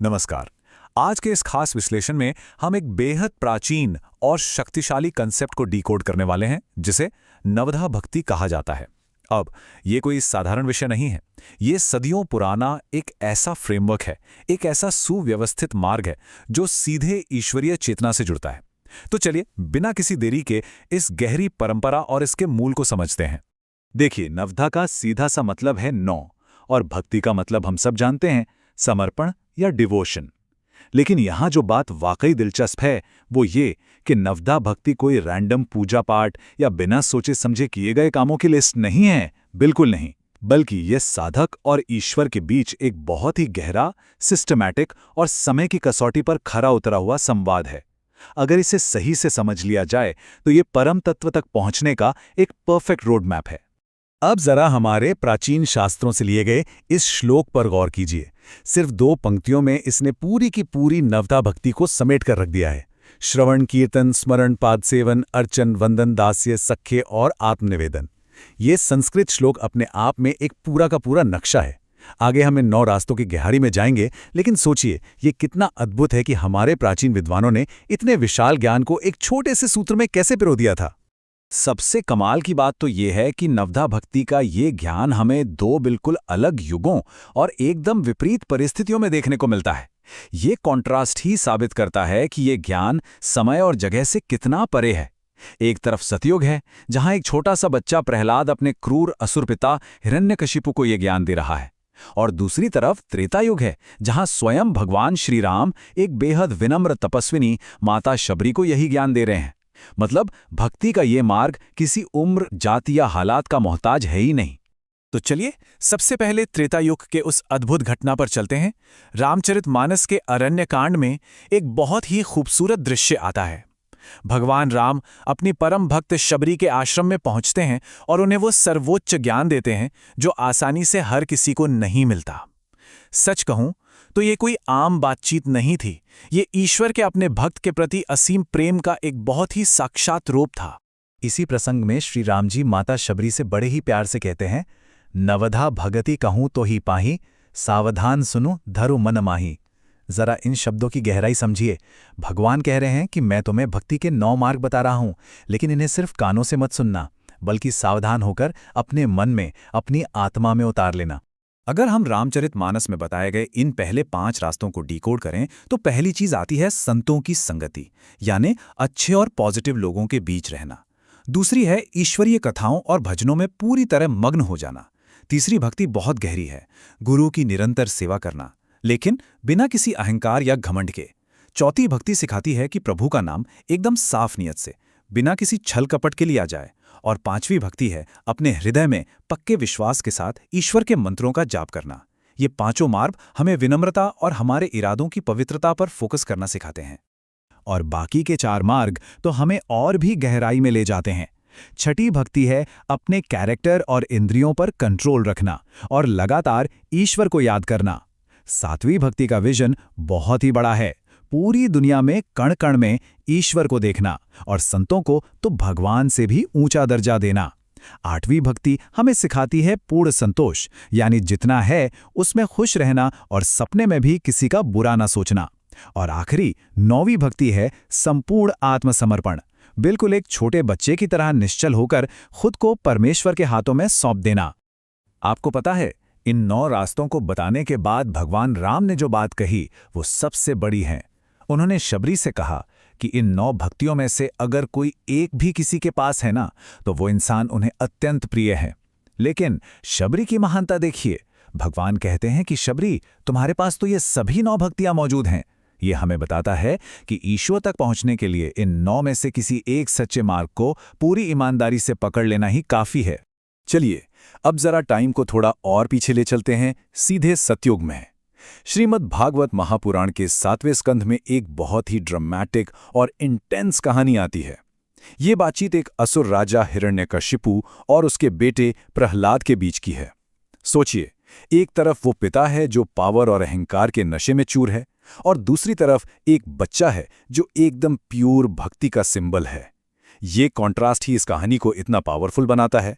नमस्कार। आज के इस खास विश्लेषण में हम एक बेहद प्राचीन और शक्तिशाली कंसेप्ट को डिकोड करने वाले हैं जिसे नवधा भक्ति कहा जाता है। अब ये कोई साधारण विषय नहीं है। ये सदियों पुराना एक ऐसा फ्रेमवर्क है, एक ऐसा सुव्यवस्थित मार्ग है जो सीधे ईश्वरीय चेतना से जुड़ता है। तो चलिए बिना किसी देरी के इस गहरी परंपरा और इसके मूल को समझते हैं। देखिए, नवधा का सीधा सा मतलब है नौ, और भक्ति का मतलब हम सब जानते हैं, समर्पण या डिवोशन। लेकिन यहां जो बात वाकई दिलचस्प है वो ये कि नवधा भक्ति कोई रैंडम पूजा पाठ या बिना सोचे समझे किए गए कामों की लिस्ट नहीं है, बिल्कुल नहीं। बल्कि ये साधक और ईश्वर के बीच एक बहुत ही गहरा, सिस्टमैटिक और समय की कसौटी पर खरा उतरा हुआ संवाद है। अगर इसे सही से समझ लिया जाए तो ये परम तत्व तक पहुंचने का एक परफेक्ट रोड मैप है। अब जरा हमारे प्राचीन शास्त्रों से लिए गए इस श्लोक पर गौर कीजिए। सिर्फ 2 पंक्तियों में इसने पूरी की पूरी नवधा भक्ति को समेट कर रख दिया है। श्रवण, कीर्तन, स्मरण, पाद सेवन, अर्चन, वंदन, दास्य, सख्य और आत्मनिवेदन। ये संस्कृत श्लोक अपने आप में एक पूरा का पूरा नक्शा है। आगे हम इन 9 रास्तों की गहराई में जाएंगे, लेकिन सोचिए ये कितना अद्भुत है कि हमारे प्राचीन विद्वानों ने इतने विशाल ज्ञान को एक छोटे से सूत्र में कैसे पिरो दिया था। सबसे कमाल की बात तो ये है कि नवधा भक्ति का ये ज्ञान हमें 2 बिल्कुल अलग युगों और एकदम विपरीत परिस्थितियों में देखने को मिलता है। ये कॉन्ट्रास्ट ही साबित करता है कि ये ज्ञान समय और जगह से कितना परे है। एक तरफ सतयुग है, जहां एक छोटा सा बच्चा प्रहलाद अपने क्रूर असुर पिता हिरण्यकशिपु को ये ज्ञान दे रहा है, और दूसरी तरफ त्रेता युग है, जहां स्वयं भगवान श्री राम एक बेहद विनम्र तपस्विनी माता शबरी को यही ज्ञान दे रहे हैं। मतलब भक्ति का ये मार्ग किसी उम्र, जाति या हालात का मोहताज है ही नहीं। तो चलिए सबसे पहले त्रेता युग के उस अद्भुत घटना पर चलते हैं। रामचरितमानस के अरण्यकांड में एक बहुत ही खूबसूरत दृश्य आता है। भगवान राम अपनी परम भक्त शबरी के आश्रम में पहुंचते हैं और उन्हें वो सर्वोच्च ज्ञान देते हैं जो आसानी से हर किसी को नहीं मिलता। सच कहूं तो ये कोई आम बातचीत नहीं थी। ये ईश्वर के अपने भक्त के प्रति असीम प्रेम का एक बहुत ही साक्षात रूप था। इसी प्रसंग में श्री राम जी माता शबरी से बड़े ही प्यार से कहते हैं, नवधा भगति कहूं तो ही पाही, सावधान सुनु धरु मन माही। जरा इन शब्दों की गहराई समझिए। भगवान कह रहे हैं कि मैं तुम्हें भक्ति के 9 मार्ग बता रहा हूं, लेकिन इन्हें सिर्फ कानों से मत सुनना, बल्कि सावधान होकर अपने मन में, अपनी आत्मा में उतार लेना। अगर हम रामचरितमानस में बताए गए इन पहले 5 रास्तों को डिकोड करें तो पहली चीज आती है संतों की संगति, यानी अच्छे और पॉजिटिव लोगों के बीच रहना। दूसरी है ईश्वरीय कथाओं और भजनों में पूरी तरह मग्न हो जाना। तीसरी भक्ति बहुत गहरी है, गुरु की निरंतर सेवा करना, लेकिन बिना किसी अहंकार या घमंड के। चौथी भक्ति सिखाती है कि प्रभु का नाम एकदम साफ नियत से, बिना किसी छल कपट के लिया जाए। और 5वीं भक्ति है अपने हृदय में पक्के विश्वास के साथ ईश्वर के मंत्रों का जाप करना। ये 5 मार्ग हमें विनम्रता और हमारे इरादों की पवित्रता पर फोकस करना सिखाते हैं। और बाकी के 4 मार्ग तो हमें और भी गहराई में ले जाते हैं। छठी भक्ति है अपने कैरेक्टर और इंद्रियों पर कंट्रोल रखना और लगातार ईश्वर को याद करना। 7वीं भक्ति का विजन बहुत ही बड़ा है, पूरी दुनिया में कण कण में ईश्वर को देखना और संतों को तो भगवान से भी ऊंचा दर्जा देना। 8वीं भक्ति हमें सिखाती है पूर्ण संतोष, यानी जितना है उसमें खुश रहना और सपने में भी किसी का बुरा ना सोचना। और आखिरी 9वीं भक्ति है संपूर्ण आत्मसमर्पण, बिल्कुल एक छोटे बच्चे की तरह निश्चल होकर खुद को परमेश्वर के हाथों में सौंप देना। आपको पता है, इन 9 रास्तों को बताने के बाद भगवान राम ने जो बात कही वो सबसे बड़ी है। उन्होंने शबरी से कहा कि इन 9 भक्तियों में से अगर कोई एक भी किसी के पास है ना, तो वो इंसान उन्हें अत्यंत प्रिय है। लेकिन शबरी की महानता देखिए। भगवान कहते हैं कि शबरी, तुम्हारे पास तो ये सभी 9 भक्तियां मौजूद हैं। ये हमें बताता है कि ईश्वर तक पहुंचने के लिए इन 9 में से किसी एक सच्चे मार्ग को पूरी ईमानदारी से पकड़ लेना ही काफी है। चलिए अब जरा टाइम को थोड़ा और पीछे ले चलते हैं, सीधे सतयुग में। श्रीमद् भागवत महापुराण के 7वें स्कंध में एक बहुत ही ड्रामेटिक और इंटेंस कहानी आती है। ये बातचीत एक असुर राजा हिरण्यकशिपु और उसके बेटे प्रहलाद के बीच की है। सोचिए, एक तरफ वो पिता है जो पावर और अहंकार के नशे में चूर है, और दूसरी तरफ एक बच्चा है जो एकदम प्योर भक्ति का सिंबल है। ये कॉन्ट्रास्ट ही इस कहानी को इतना पावरफुल बनाता है।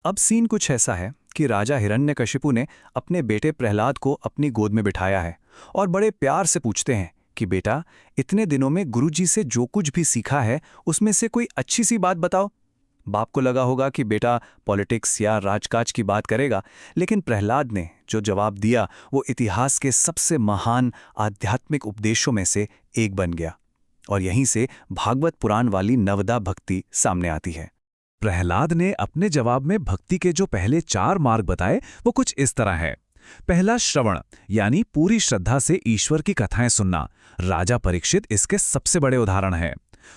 अब सीन कुछ ऐसा है कि राजा हिरण्यकशिपु ने अपने बेटे प्रहलाद को अपनी गोद में बिठाया है और बड़े प्यार से पूछते हैं कि बेटा, इतने दिनों में गुरुजी से जो कुछ भी सीखा है उसमें से कोई अच्छी सी बात बताओ। बाप को लगा होगा कि बेटा पॉलिटिक्स या राजकाज की बात करेगा, लेकिन प्रहलाद ने जो जवाब दिया वो इतिहास के सबसे महान आध्यात्मिक उपदेशों में से एक बन गया। और यहीं से भागवत पुराण वाली नवदा भक्ति सामने आती है। प्रहलाद ने अपने जवाब में भक्ति के जो पहले 4 मार्ग बताए वो कुछ इस तरह है। पहला श्रवण, यानी पूरी श्रद्धा से ईश्वर की कथाएं सुनना। राजा परीक्षित इसके सबसे बड़े उदाहरण है।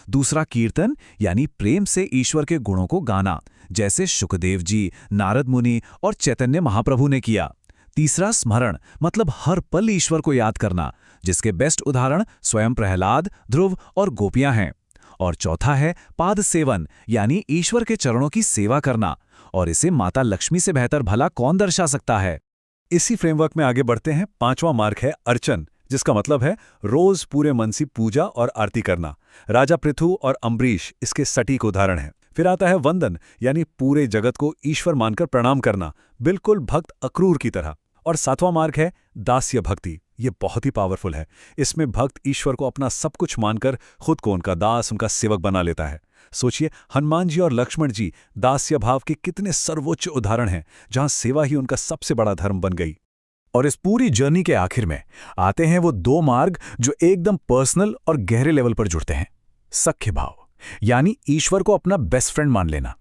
दूसरा कीर्तन, यानी प्रेम से ईश्वर के गुणों को गाना, जैसे शुकदेव जी, नारद मुनि और चैतन्य महाप्रभु ने किया। तीसरा स्मरण, मतलब हर पल ईश्वर को याद करना, जिसके बेस्ट उदाहरण स्वयं प्रहलाद, ध्रुव और गोपियां हैं। और चौथा है पाद सेवन, यानी ईश्वर के चरणों की सेवा करना, और इसे माता लक्ष्मी से बेहतर भला कौन दर्शा सकता है। इसी फ्रेमवर्क में आगे बढ़ते हैं। 5वां मार्ग है अर्चन, जिसका मतलब है रोज पूरे मन से पूजा और आरती करना। राजा पृथु और अम्बरीश इसके सटीक उदाहरण हैं। फिर आता है वंदन, यानी पूरे जगत को ईश्वर मानकर प्रणाम करना, बिल्कुल भक्त अक्रूर की तरह। और 7वां मार्ग है दास्य भक्ति। ये बहुत ही पावरफुल है। इसमें भक्त ईश्वर को अपना सब कुछ मानकर खुद को उनका दास, उनका सेवक बना लेता है। सोचिए, हनुमान जी और लक्ष्मण जी दास्य भाव के कितने सर्वोच्च उदाहरण हैं, जहां सेवा ही उनका सबसे बड़ा धर्म बन गई। और इस पूरी जर्नी के आखिर में आते हैं वो 2 मार्ग जो एकदम पर्सनल और गहरे लेवल पर जुड़ते हैं। सख्य भाव, यानी ईश्वर को अपना बेस्ट फ्रेंड मान लेना।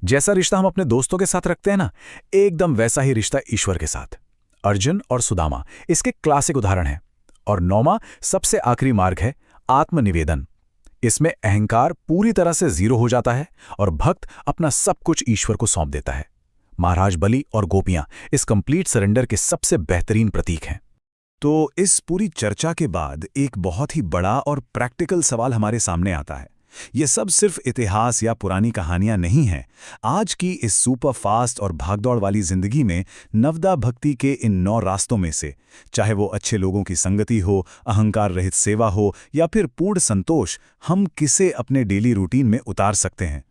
जैसा रिश्ता हम अपने दोस्तों के साथ रखते हैं ना, एकदम वैसा ही रिश्ता ईश्वर के साथ। अर्जुन और सुदामा इसके क्लासिक उदाहरण हैं। और 9वां सबसे आखिरी मार्ग है आत्मनिवेदन। इसमें अहंकार पूरी तरह से जीरो हो जाता है और भक्त अपना सब कुछ ईश्वर को सौंप देता है। महाराज बलि और गोपियां इस कंप्लीट सरेंडर के सबसे बेहतरीन प्रतीक हैं। तो इस पूरी चर्चा के बाद एक बहुत ही बड़ा और प्रैक्टिकल सवाल हमारे सामने आता है। ये सब सिर्फ इतिहास या पुरानी कहानियां नहीं हैं। आज की इस सुपर फास्ट और भागदौड़ वाली जिंदगी में नवदा भक्ति के इन 9 रास्तों में से, चाहे वो अच्छे लोगों की संगति हो, अहंकार रहित सेवा हो या फिर पूर्ण संतोष, हम किसे अपने डेली रूटीन में उतार सकते हैं?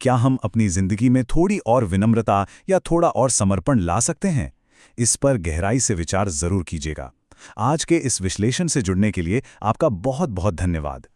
क्या हम अपनी जिंदगी में थोड़ी और विनम्रता या थोड़ा और समर्पण ला सकते हैं? इस पर गहराई से विचार जरूर कीजिएगा। आज के इस विश्लेषण से जुड़ने के लिए आपका बहुत बहुत धन्यवाद।